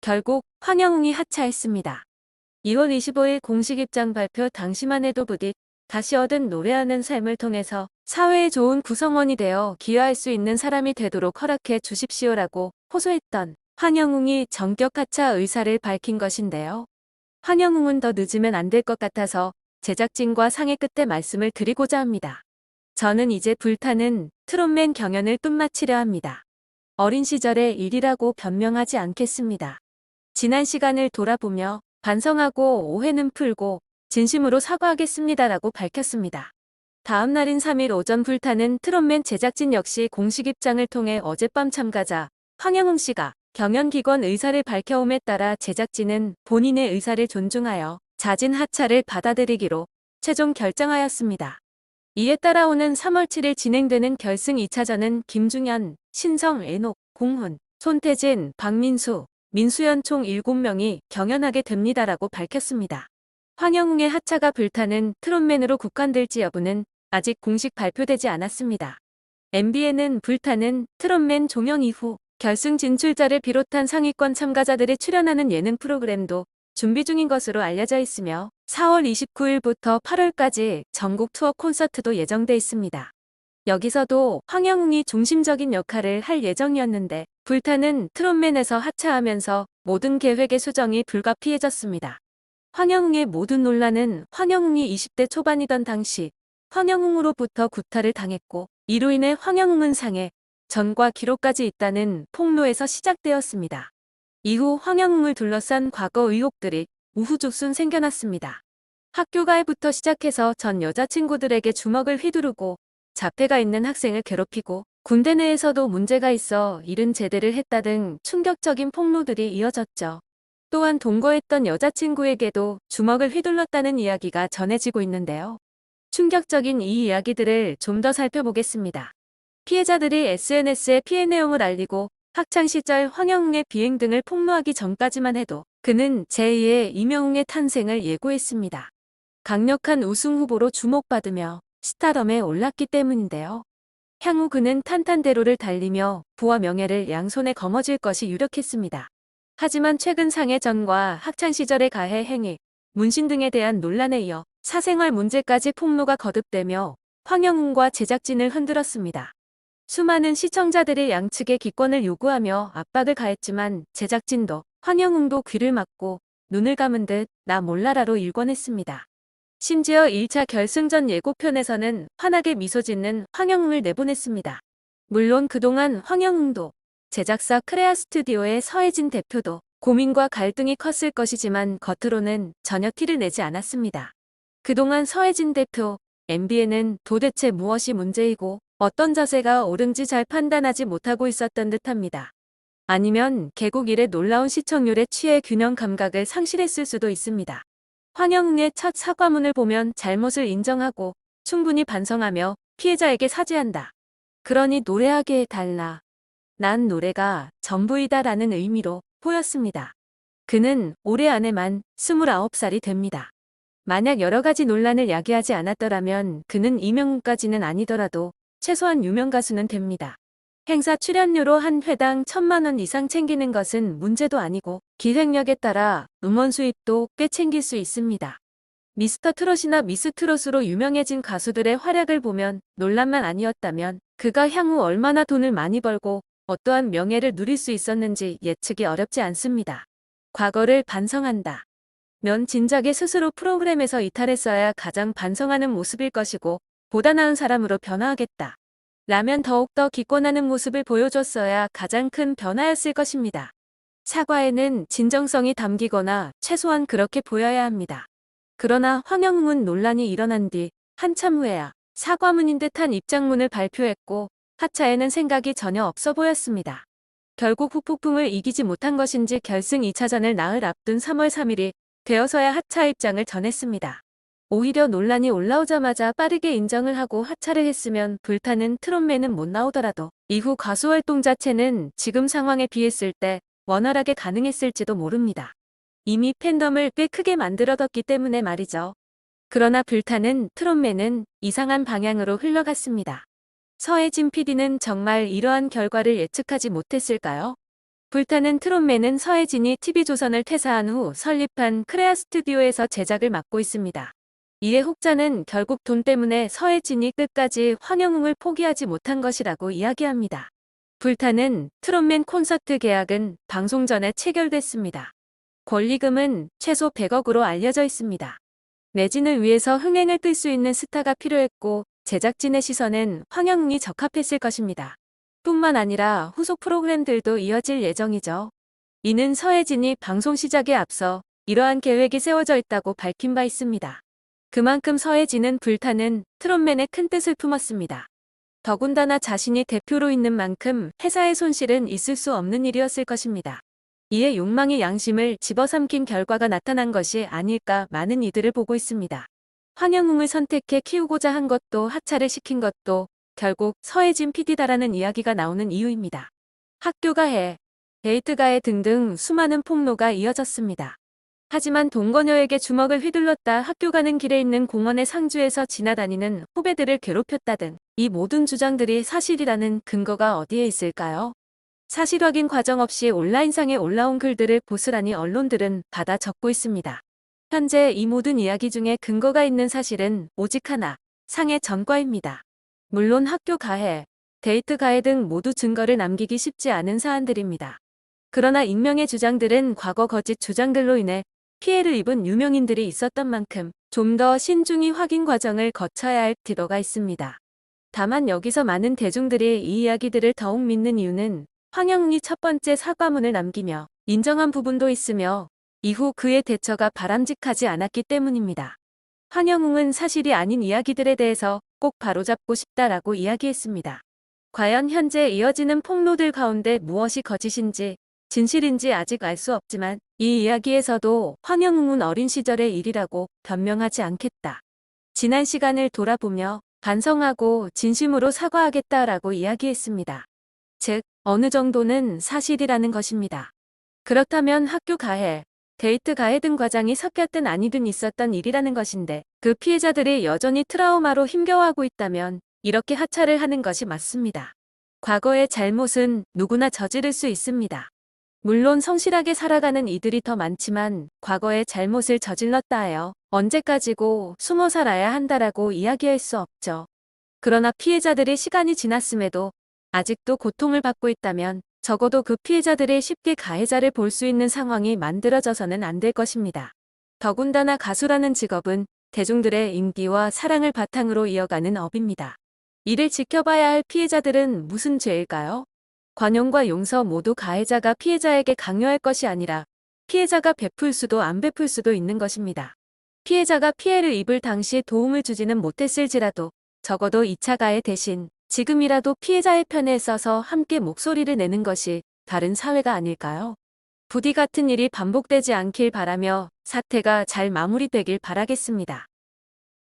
결국 황영웅이 하차했습니다. 2월 25일 공식 입장 발표 당시만 해도 부디 다시 얻은 노래하는 삶을 통해서 사회에 좋은 구성원이 되어 기여할 수 있는 사람이 되도록 허락해 주십시오라고 호소했던 황영웅이 전격 하차 의사를 밝힌 것인데요. 황영웅은 더 늦으면 안 될 것 같아서 제작진과 상의 끝에 말씀을 드리고자 합니다. 저는 이제 불타는 트롯맨 경연을 끝마치려 합니다. 어린 시절의 일이라고 변명하지 않겠습니다. 지난 시간을 돌아보며 반성하고 오해는 풀고 진심으로 사과하겠습니다라고 밝혔습니다. 다음 날인 3일 오전 불타는 트롯맨 제작진 역시 공식 입장을 통해 어젯밤 참가자 황영웅 씨가 경연기권 의사를 밝혀옴에 따라 제작진은 본인의 의사를 존중하여 자진 하차를 받아들이기로 최종 결정하였습니다. 이에 따라오는 3월 7일 진행되는 결승 2차전은 김중현, 신성, 애녹, 공훈, 손태진, 박민수, 민수연 총 7명이 경연하게 됩니다라고 밝혔습니다. 황영웅의 하차가 불타는 트롯맨으로 국한될지 여부는 아직 공식 발표되지 않았습니다. MBN은 불타는 트롯맨 종영 이후 결승 진출자를 비롯한 상위권 참가자들이 출연하는 예능 프로그램도 준비 중인 것으로 알려져 있으며 4월 29일부터 8월까지 전국 투어 콘서트도 예정돼 있습니다. 여기서도 황영웅이 중심적인 역할을 할 예정이었는데 불타는 트롯맨에서 하차하면서 모든 계획의 수정이 불가피해졌습니다. 황영웅의 모든 논란은 황영웅이 20대 초반이던 당시 황영웅으로부터 구타를 당했고 이로 인해 황영웅은 상해 전과 기록까지 있다는 폭로에서 시작되었습니다. 이후 황영웅을 둘러싼 과거 의혹들이 우후죽순 생겨났습니다. 학교가에부터 시작해서 전 여자친구들에게 주먹을 휘두르고 자폐가 있는 학생을 괴롭히고 군대 내에서도 문제가 있어 이른 제대를 했다 등 충격적인 폭로들이 이어졌죠. 또한 동거했던 여자친구에게도 주먹을 휘둘렀다는 이야기가 전해지고 있는데요. 충격적인 이 이야기들을 좀 더 살펴보겠습니다. 피해자들이 SNS에 피해 내용을 알리고 학창시절 황영웅의 비행 등을 폭로하기 전까지만 해도 그는 제2의 이명웅의 탄생을 예고했습니다. 강력한 우승 후보로 주목받으며 스타덤에 올랐기 때문인데요. 향후 그는 탄탄대로를 달리며 부와 명예를 양손에 거머쥘 것이 유력했습니다. 하지만 최근 상해전과 학창시절의 가해 행위, 문신 등에 대한 논란에 이어 사생활 문제까지 폭로가 거듭되며 황영웅과 제작진을 흔들었습니다. 수많은 시청자들이 양측의 기권을 요구하며 압박을 가했지만 제작진도 황영웅도 귀를 막고 눈을 감은 듯 나 몰라라로 일관했습니다. 심지어 1차 결승전 예고편에서는 환하게 미소 짓는 황영웅을 내보냈습니다. 물론 그동안 황영웅도 제작사 크레아 스튜디오의 서혜진 대표도 고민과 갈등이 컸을 것이지만 겉으로는 전혀 티를 내지 않았습니다. 그동안 서혜진 대표, MBN은 도대체 무엇이 문제이고 어떤 자세가 옳은지 잘 판단하지 못하고 있었던 듯합니다. 아니면 개국 이래 놀라운 시청률에 취해 균형 감각을 상실했을 수도 있습니다. 황영웅의 첫 사과문을 보면 잘못을 인정하고 충분히 반성하며 피해자에게 사죄한다. 그러니 노래하게 해달라. 난 노래가 전부이다라는 의미로 보였습니다. 그는 올해 안에만 29살이 됩니다. 만약 여러 가지 논란을 야기하지 않았더라면 그는 이명웅까지는 아니더라도 최소한 유명 가수는 됩니다. 행사 출연료로 한 회당 1,000만 원 이상 챙기는 것은 문제도 아니고 기획력에 따라 음원 수입도 꽤 챙길 수 있습니다. 미스터 트롯이나 미스 트롯으로 유명해진 가수들의 활약을 보면 논란만 아니었다면 그가 향후 얼마나 돈을 많이 벌고 어떠한 명예를 누릴 수 있었는지 예측이 어렵지 않습니다. 과거를 반성한다. 면 진작에 스스로 프로그램에서 이탈했어야 가장 반성하는 모습일 것이고 보다 나은 사람으로 변화하겠다. 라면 더욱더 기권하는 모습을 보여줬어야 가장 큰 변화였을 것입니다. 사과에는 진정성이 담기거나 최소한 그렇게 보여야 합니다. 그러나 황영웅은 논란이 일어난 뒤 한참 후에야 사과문인 듯한 입장문을 발표했고 하차에는 생각이 전혀 없어 보였습니다. 결국 후폭풍을 이기지 못한 것인지 결승 2차전을 나흘 앞둔 3월 3일이 되어서야 하차 입장을 전했습니다. 오히려 논란이 올라오자마자 빠르게 인정을 하고 하차를 했으면 불타는 트롯맨은 못 나오더라도 이후 가수 활동 자체는 지금 상황에 비했을 때 원활하게 가능했을지도 모릅니다. 이미 팬덤을 꽤 크게 만들어뒀기 때문에 말이죠. 그러나 불타는 트롯맨은 이상한 방향으로 흘러갔습니다. 서혜진 PD는 정말 이러한 결과를 예측하지 못했을까요? 불타는 트롯맨은 서혜진이 TV조선을 퇴사한 후 설립한 크레아 스튜디오에서 제작을 맡고 있습니다. 이에 혹자는 결국 돈 때문에 서혜진이 끝까지 황영웅을 포기하지 못한 것이라고 이야기합니다. 불타는 트롯맨 콘서트 계약은 방송 전에 체결됐습니다. 권리금은 최소 100억으로 알려져 있습니다. 매진을 위해서 흥행을 끌 수 있는 스타가 필요했고 제작진의 시선은 황영웅이 적합했을 것입니다. 뿐만 아니라 후속 프로그램들도 이어질 예정이죠. 이는 서혜진이 방송 시작에 앞서 이러한 계획이 세워져 있다고 밝힌 바 있습니다. 그만큼 서혜진은 불타는 트롯맨에 큰 뜻을 품었습니다. 더군다나 자신이 대표로 있는 만큼 회사의 손실은 있을 수 없는 일이었을 것입니다. 이에 욕망의 양심을 집어삼킨 결과가 나타난 것이 아닐까 많은 이들을 보고 있습니다. 황영웅을 선택해 키우고자 한 것도 하차를 시킨 것도 결국 서혜진 PD다라는 이야기가 나오는 이유입니다. 학교 가해, 데이트 가해 등등 수많은 폭로가 이어졌습니다. 하지만 동거녀에게 주먹을 휘둘렀다, 학교 가는 길에 있는 공원의 상주에서 지나다니는 후배들을 괴롭혔다 등 이 모든 주장들이 사실이라는 근거가 어디에 있을까요? 사실 확인 과정 없이 온라인상에 올라온 글들을 고스란히 언론들은 받아 적고 있습니다. 현재 이 모든 이야기 중에 근거가 있는 사실은 오직 하나, 상해 전과입니다. 물론 학교 가해, 데이트 가해 등 모두 증거를 남기기 쉽지 않은 사안들입니다. 그러나 익명의 주장들은 과거 거짓 주장들로 인해 피해를 입은 유명인들이 있었던 만큼 좀 더 신중히 확인 과정을 거쳐야 할 필요가 있습니다. 다만 여기서 많은 대중들이 이 이야기들을 더욱 믿는 이유는 황영웅이 첫 번째 사과문을 남기며 인정한 부분도 있으며 이후 그의 대처가 바람직하지 않았기 때문입니다. 황영웅은 사실이 아닌 이야기들에 대해서 꼭 바로잡고 싶다라고 이야기했습니다. 과연 현재 이어지는 폭로들 가운데 무엇이 거짓인지 진실인지 아직 알 수 없지만 이 이야기에서도 황영웅은 어린 시절의 일이라고 변명하지 않겠다. 지난 시간을 돌아보며 반성하고 진심으로 사과하겠다라고 이야기했습니다. 즉, 어느 정도는 사실이라는 것입니다. 그렇다면 학교 가해, 데이트 가해 등 과장이 섞였든 아니든 있었던 일이라는 것인데 그 피해자들이 여전히 트라우마로 힘겨워하고 있다면 이렇게 하차를 하는 것이 맞습니다. 과거의 잘못은 누구나 저지를 수 있습니다. 물론 성실하게 살아가는 이들이 더 많지만 과거의 잘못을 저질렀다 하여 언제까지고 숨어 살아야 한다라고 이야기할 수 없죠. 그러나 피해자들이 시간이 지났음에도 아직도 고통을 받고 있다면 적어도 그 피해자들이 쉽게 가해자를 볼 수 있는 상황이 만들어져서는 안 될 것입니다. 더군다나 가수라는 직업은 대중들의 인기와 사랑을 바탕으로 이어가는 업입니다. 이를 지켜봐야 할 피해자들은 무슨 죄일까요? 관용과 용서 모두 가해자가 피해자에게 강요할 것이 아니라 피해자가 베풀 수도 안 베풀 수도 있는 것입니다. 피해자가 피해를 입을 당시 도움을 주지는 못했을지라도 적어도 2차 가해 대신 지금이라도 피해자의 편에 서서 함께 목소리를 내는 것이 바른 사회가 아닐까요? 부디 같은 일이 반복되지 않길 바라며 사태가 잘 마무리되길 바라겠습니다.